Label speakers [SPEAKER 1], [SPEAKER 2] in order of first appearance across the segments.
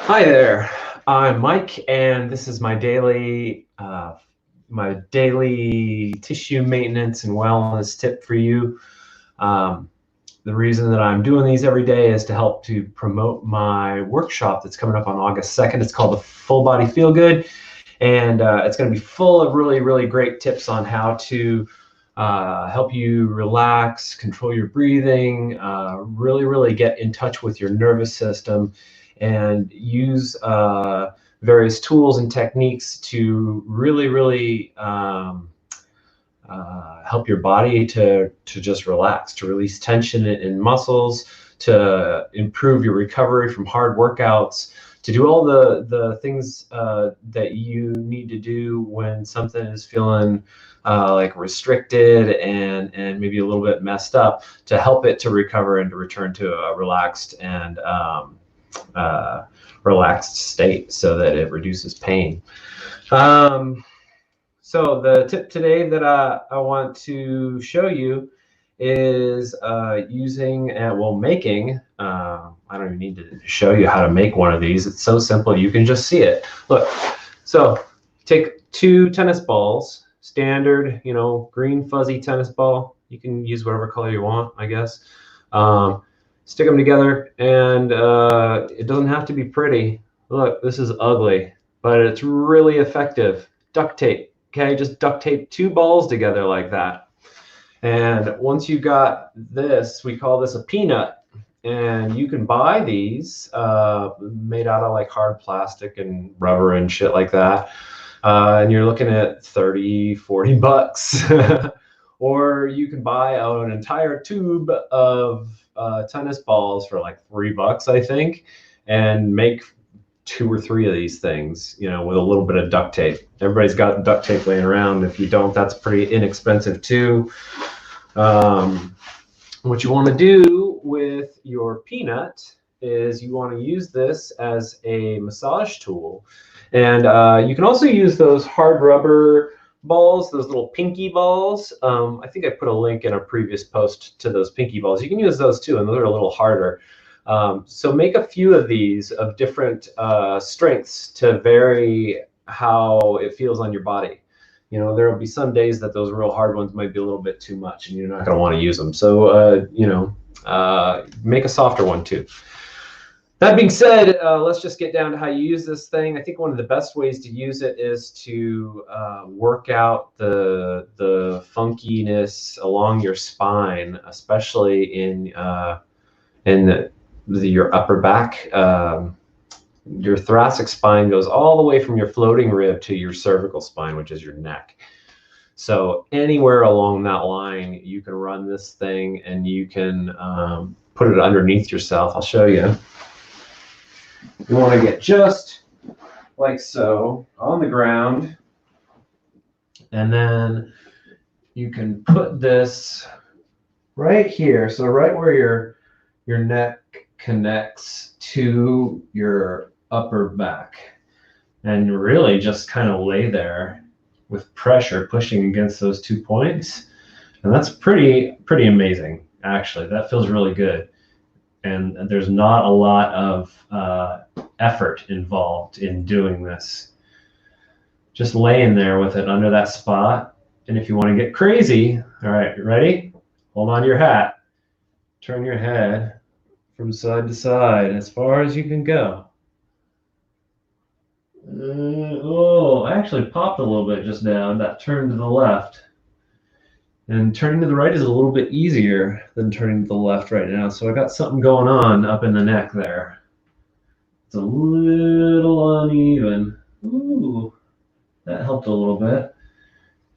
[SPEAKER 1] Hi there, I'm Mike, and this is my daily tissue maintenance and wellness tip for you. Um, the reason that I'm doing these every day is to help to promote my workshop that's coming up on August 2nd. It's called the Full Body Feel Good, and it's going to be full of really, really great tips on how to help you relax, control your breathing, really, really get in touch with your nervous system, and use various tools and techniques to really, really help your body to just relax, to release tension in muscles, to improve your recovery from hard workouts, to do all the things that you need to do when something is feeling like restricted and maybe a little bit messed up, to help it to recover and to return to a relaxed and uh, relaxed state so that it reduces pain. Um, so the tip today that I want to show you is making. I don't even need to show you how to make one of these. It's so simple. You can just see it. Look, so take two tennis balls, standard, green fuzzy tennis ball. You can use whatever color you want, I guess. Um, Stick them together, and it doesn't have to be pretty. Look, this is ugly, but it's really effective. Duct tape. Okay, just duct tape two balls together like that. And once you got this, we call this a peanut. And you can buy these made out of like hard plastic and rubber and shit like that. And you're looking at 30, 40 bucks. Or you can buy an entire tube of tennis balls for like $3, I think, and make two or three of these things, with a little bit of duct tape. Everybody's got duct tape laying around. If you don't, that's pretty inexpensive too. What you want to do with your peanut is you want to use this as a massage tool. And you can also use those hard rubber balls, those little pinky balls. I think I put a link in a previous post to those pinky balls. You can use those too, and those are a little harder. So make a few of these of different strengths to vary how it feels on your body. There will be some days that those real hard ones might be a little bit too much, and you're not going to want to use them. So, make a softer one too. That being said, let's just get down to how you use this thing. I think one of the best ways to use it is to work out the funkiness along your spine, especially in your upper back. Your thoracic spine goes all the way from your floating rib to your cervical spine, which is your neck. So anywhere along that line, you can run this thing, and you can put it underneath yourself. I'll show you. You want to get just like so on the ground, and then you can put this right here. So right where your neck connects to your upper back, and really just kind of lay there with pressure pushing against those 2 points. And that's pretty amazing, actually. That feels really good. And there's not a lot of effort involved in doing this. Just laying there with it under that spot. And if you want to get crazy, all right, ready? Hold on to your hat. Turn your head from side to side as far as you can go. I actually popped a little bit just now. That turned to the left. And turning to the right is a little bit easier than turning to the left right now. So I got something going on up in the neck there. It's a little uneven. Ooh, that helped a little bit.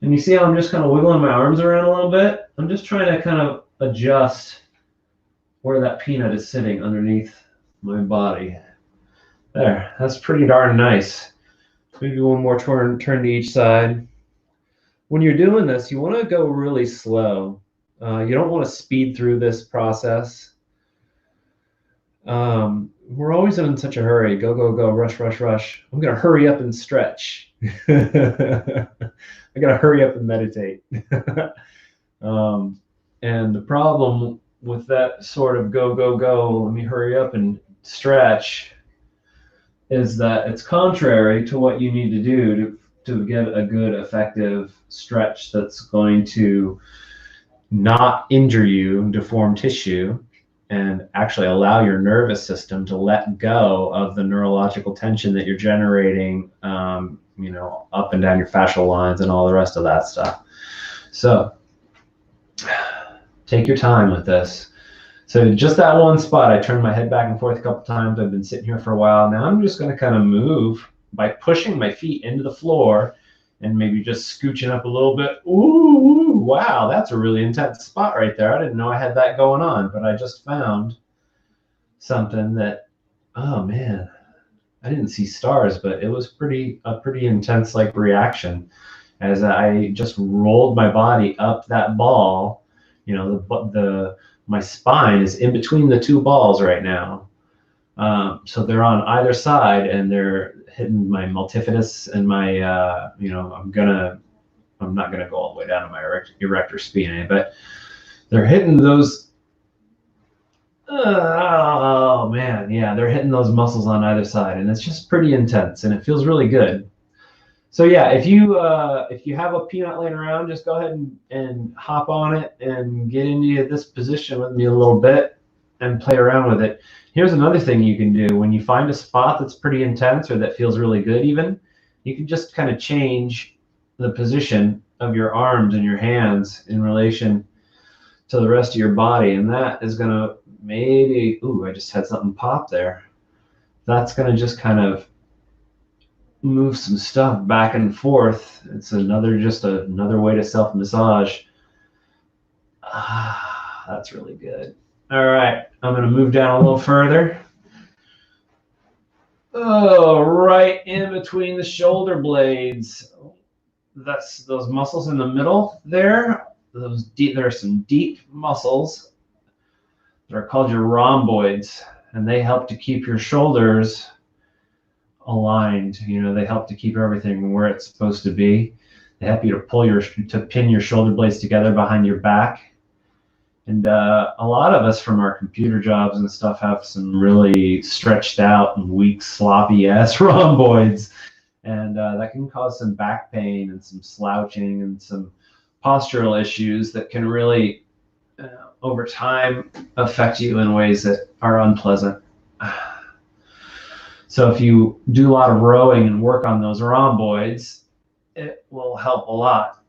[SPEAKER 1] And you see how I'm just kind of wiggling my arms around a little bit? I'm just trying to kind of adjust where that peanut is sitting underneath my body. There, that's pretty darn nice. Maybe one more turn to each side. When you're doing this, you want to go really slow. You don't want to speed through this process. We're always in such a hurry. Go, go, go, rush, rush, rush. I'm going to hurry up and stretch. I got to hurry up and meditate. And the problem with that sort of go, go, go, let me hurry up and stretch, is that it's contrary to what you need to do to get a good, effective stretch that's going to not injure you, deform tissue, and actually allow your nervous system to let go of the neurological tension that you're generating, up and down your fascial lines and all the rest of that stuff. So take your time with this. So just that one spot, I turned my head back and forth a couple times. I've been sitting here for a while. Now I'm just going to kind of move by pushing my feet into the floor and maybe just scooching up a little bit. Ooh, wow, that's a really intense spot right there. I didn't know I had that going on, but I just found something that, oh man, I didn't see stars, but it was a pretty intense like reaction as I just rolled my body up that ball. My spine is in between the two balls right now. So they're on either side, and they're hitting my multifidus and my, I'm not gonna go all the way down to my erector spinae, but they're hitting those. Oh man, yeah, they're hitting those muscles on either side, and it's just pretty intense, and it feels really good. So yeah, if you have a peanut laying around, just go ahead and hop on it and get into this position with me a little bit and play around with it. Here's another thing you can do. When you find a spot that's pretty intense or that feels really good even, you can just kind of change the position of your arms and your hands in relation to the rest of your body. And that is going to maybe, ooh, I just had something pop there. That's going to just kind of move some stuff back and forth. It's another way to self-massage. That's really good. All right, I'm going to move down a little further. Oh, right in between the shoulder blades. That's those muscles in the middle there. There are some deep muscles that are called your rhomboids, and they help to keep your shoulders aligned. They help to keep everything where it's supposed to be. They help you to pin your shoulder blades together behind your back. And a lot of us from our computer jobs and stuff have some really stretched out and weak, sloppy ass rhomboids. And that can cause some back pain and some slouching and some postural issues that can really, over time, affect you in ways that are unpleasant. So if you do a lot of rowing and work on those rhomboids, it will help a lot.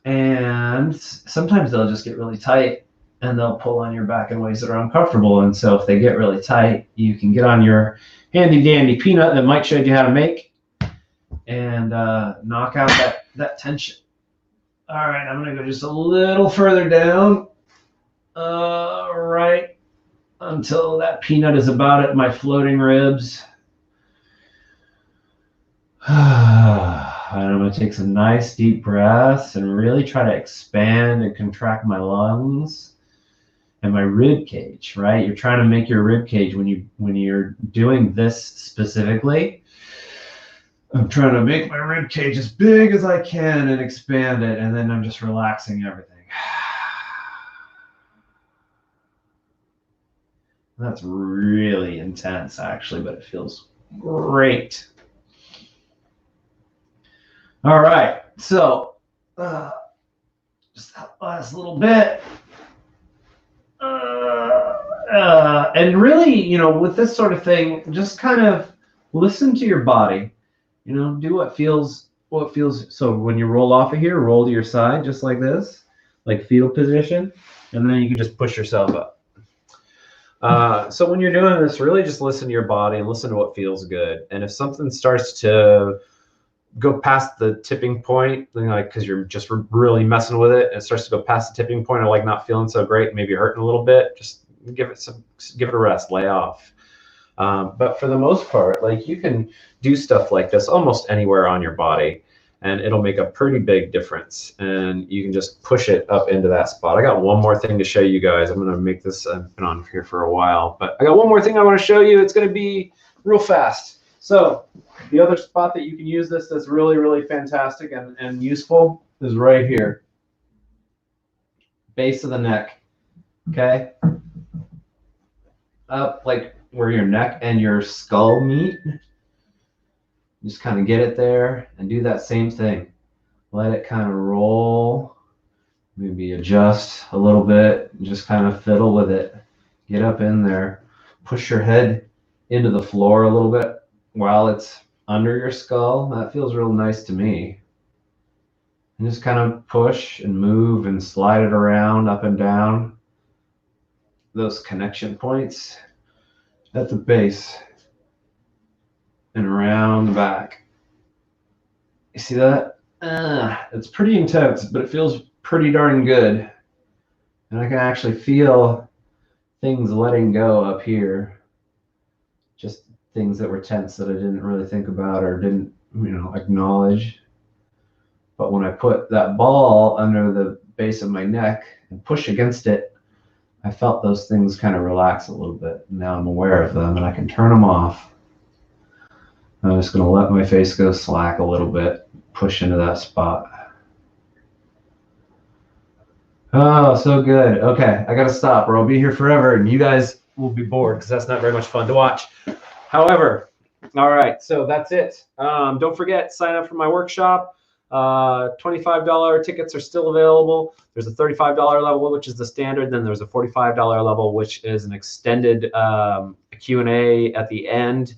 [SPEAKER 1] And sometimes they'll just get really tight and they'll pull on your back in ways that are uncomfortable. And so if they get really tight, you can get on your handy dandy peanut that Mike showed you how to make and knock out that tension. All right, I'm going to go just a little further down, right until that peanut is about at my floating ribs. And I'm going to take some nice deep breaths and really try to expand and contract my lungs and my rib cage, right? You're trying to make your rib cage when you're doing this specifically. I'm trying to make my rib cage as big as I can and expand it, and then I'm just relaxing everything. That's really intense, actually, but it feels great. All right, so just that last little bit. And really, with this sort of thing, just kind of listen to your body. Do what feels. So when you roll off of here, roll to your side just like this, like fetal position, and then you can just push yourself up. So when you're doing this, really just listen to your body and listen to what feels good. And if something starts to go past the tipping point, because you're just really messing with it, and it starts to go past the tipping point of like not feeling so great, maybe hurting a little bit, just give it a rest, lay off. But for the most part, like you can do stuff like this almost anywhere on your body, and it'll make a pretty big difference. And you can just push it up into that spot. I got one more thing to show you guys. I'm going to make this. I've been on here for a while, but I got one more thing I want to show you. It's going to be real fast. So the other spot that you can use this that's really, really fantastic and useful is right here. Base of the neck. Okay. Up like where your neck and your skull meet. Just kind of get it there and do that same thing. Let it kind of roll, maybe adjust a little bit, and just kind of fiddle with it. Get up in there, push your head into the floor a little bit while it's under your skull. That feels real nice to me. And just kind of push and move and slide it around up and down those connection points at the base and around the back. You see that? It's pretty intense, but it feels pretty darn good. And I can actually feel things letting go up here. Just things that were tense that I didn't really think about or didn't, acknowledge. But when I put that ball under the base of my neck and push against it, I felt those things kind of relax a little bit. Now I'm aware of them and I can turn them off. I'm just going to let my face go slack a little bit, push into that spot. Oh, so good. Okay, I got to stop or I'll be here forever and you guys will be bored because that's not very much fun to watch. However, all right, so that's it. Don't forget, sign up for my workshop. $25 tickets are still available. There's a $35 level, which is the standard. Then there's a $45 level, which is an extended Q&A at the end.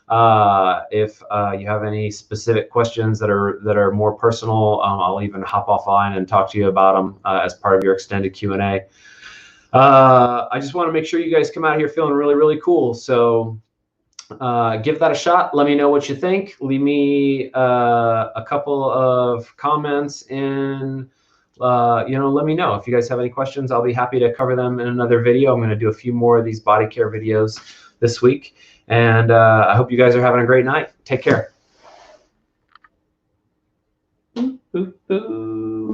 [SPEAKER 1] If you have any specific questions that are more personal, I'll even hop offline and talk to you about them as part of your extended Q&A. I just want to make sure you guys come out here feeling really, really cool. So give that a shot. Let me know what you think. Leave me a couple of comments and let me know if you guys have any questions. I'll be happy to cover them in another video. I'm going to do a few more of these body care videos this week. And I hope you guys are having a great night. Take care. Boop, boop, boop.